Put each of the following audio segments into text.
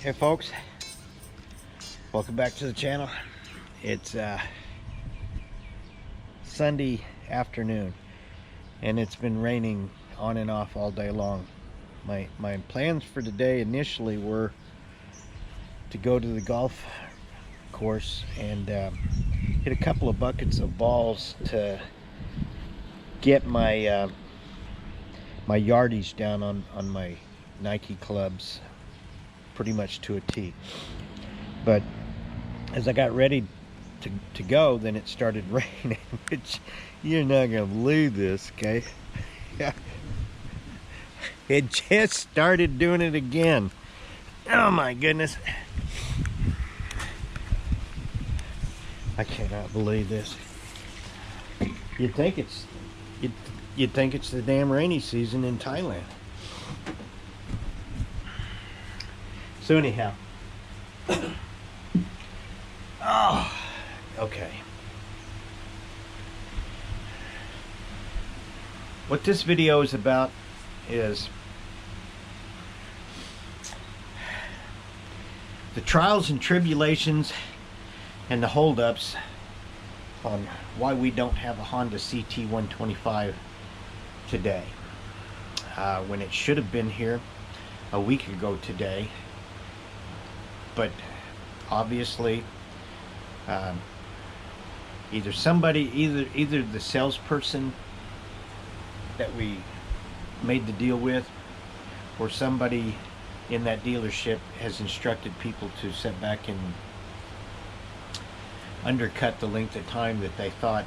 Hey folks, welcome back to the channel. It's Sunday afternoon and it's been raining on and off all day long. My plans for today initially were to go to the golf course and hit a couple of buckets of balls to get my my yardage down on my Nike clubs pretty much to a T. But as I got ready to go, then it started raining, which you're not gonna believe this, okay? It just started doing it again. Oh my goodness. I cannot believe this. You'd think it's the damn rainy season in Thailand. So anyhow, oh, okay. What this video is about is the trials and tribulations and the holdups on why we don't have a Honda CT 125 today, when it should have been here a week ago today. But obviously, either the salesperson that we made the deal with, or somebody in that dealership has instructed people to sit back and undercut the length of time that they thought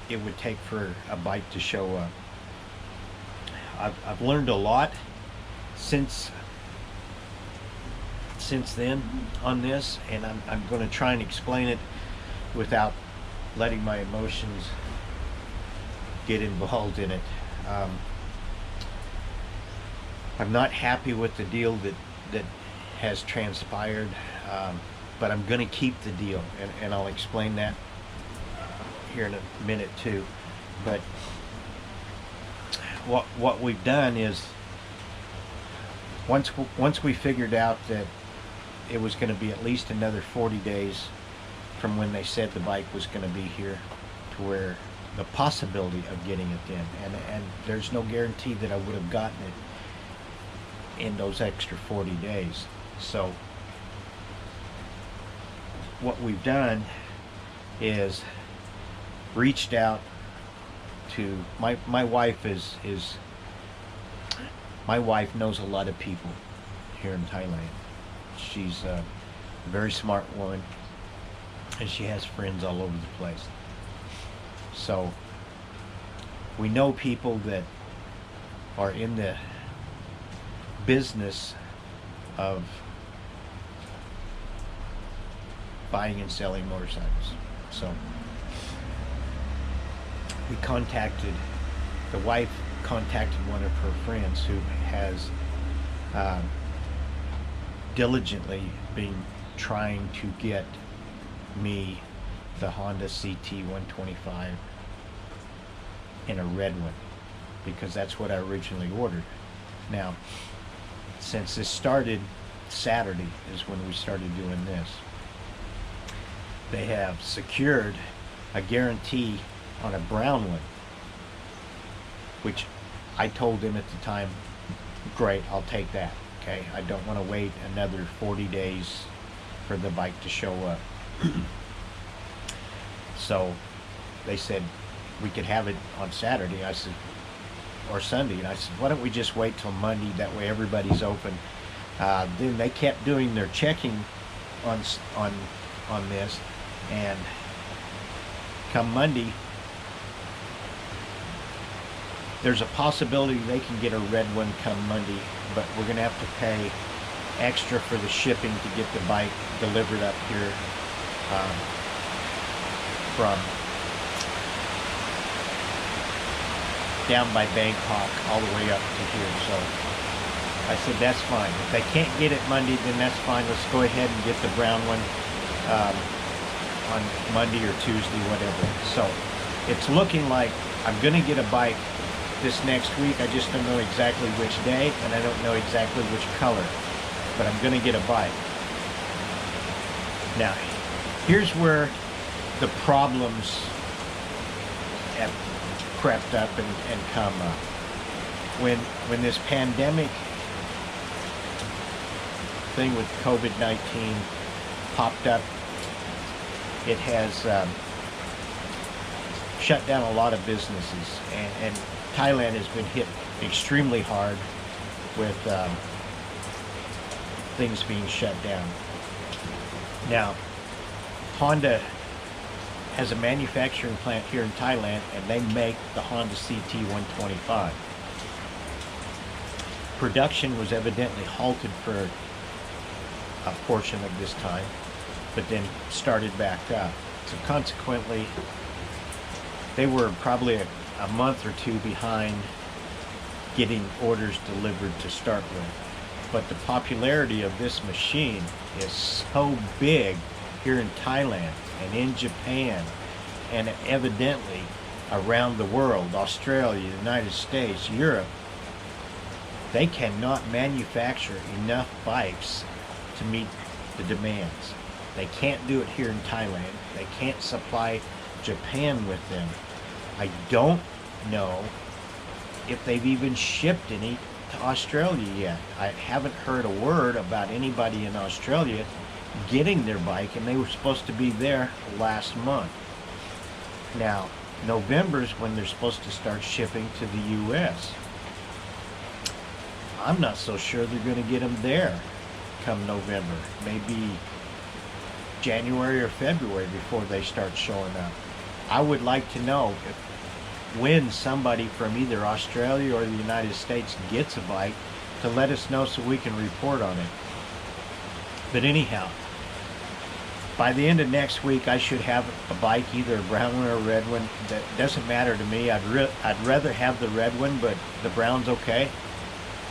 it would take for a bike to show up. I've learned a lot since then on this, and I'm going to try and explain it without letting my emotions get involved in it. I'm not happy with the deal that has transpired, but I'm going to keep the deal, and I'll explain that here in a minute too. But what we've done is, once we figured out that it was going to be at least another 40 days from when they said the bike was going to be here to where the possibility of getting it in, and there's no guarantee that I would have gotten it in those extra 40 days. So what we've done is reached out to my wife my wife knows a lot of people here in Thailand. She's a very smart woman, and she has friends all over the place. So we know people that are in the business of buying and selling motorcycles. So the wife contacted one of her friends who has diligently been trying to get me the Honda CT 125 in a red one, because that's what I originally ordered. Now, since this started Saturday is when we started doing this, they have secured a guarantee on a brown one, which I told them at the time, great, I'll take that. Okay, I don't want to wait another 40 days for the bike to show up. So they said we could have it on Saturday. I said, or Sunday, and I said, why don't we just wait till Monday? That way everybody's open. Then they kept doing their checking on this, and come Monday, there's a possibility they can get a red one come Monday, but we're going to have to pay extra for the shipping to get the bike delivered up here from down by Bangkok all the way up to here. So I said, that's fine. If they can't get it Monday, then that's fine. Let's go ahead and get the brown one on Monday or Tuesday, whatever. So it's looking like I'm going to get a bike this next week. I just don't know exactly which day, and I don't know exactly which color. but I'm gonna get a bike. Now, here's where the problems have crept up and come up. When this pandemic thing with COVID-19 popped up, it has shut down a lot of businesses, and Thailand has been hit extremely hard with things being shut down. Now, Honda has a manufacturing plant here in Thailand, and they make the Honda CT 125. Production was evidently halted for a portion of this time, but then started back up. So consequently, they were probably a month or two behind getting orders delivered to start with. But the popularity of this machine is so big here in Thailand and in Japan, and evidently around the world, Australia, United States, Europe. They cannot manufacture enough bikes to meet the demands. They can't do it here in Thailand. They can't supply Japan with them. I don't know if they've even shipped any to Australia yet. I haven't heard a word about anybody in Australia getting their bike, and they were supposed to be there last month. Now, November's when they're supposed to start shipping to the US. I'm not so sure they're going to get them there come November. Maybe January or February before they start showing up. I would like to know when somebody from either Australia or the United States gets a bike to let us know so we can report on it. But anyhow, by the end of next week, I should have a bike, either a brown one or a red one. That doesn't matter to me. I'd rather have the red one, but the brown's okay.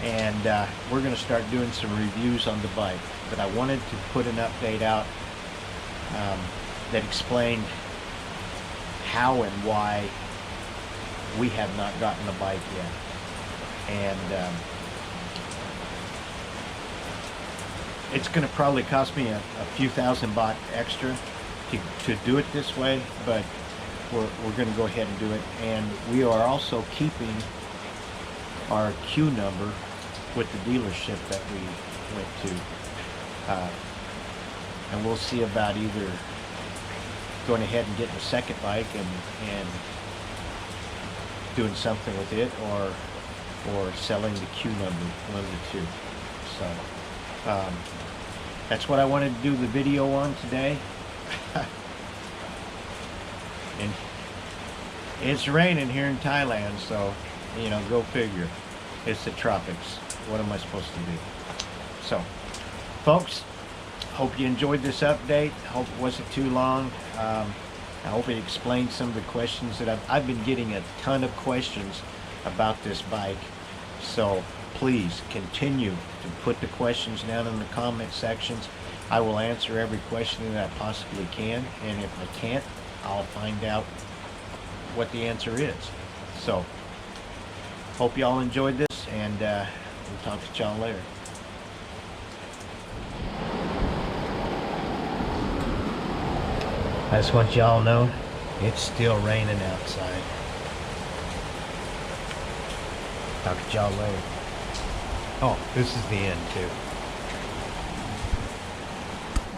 And we're going to start doing some reviews on the bike. But I wanted to put an update out that explained how and why we have not gotten a bike yet. And it's going to probably cost me a few thousand baht extra to do it this way, but we're going to go ahead and do it. And we are also keeping our queue number with the dealership that we went to. And we'll see about either going ahead and getting a second bike and doing something with it, or selling the queue number, one of the two. So that's what I wanted to do the video on today. And it's raining here in Thailand, so you know, go figure. It's the tropics. What am I supposed to do? So, folks, hope you enjoyed this update. Hope it wasn't too long. I hope it explained some of the questions that I've been getting a ton of questions about this bike. So please continue to put the questions down in the comment sections. I will answer every question that I possibly can, and if I can't, I'll find out what the answer is. So hope y'all enjoyed this, and we'll talk to y'all later. I just want y'all to know it's still raining outside. Talk to y'all later. Oh, this is the end too.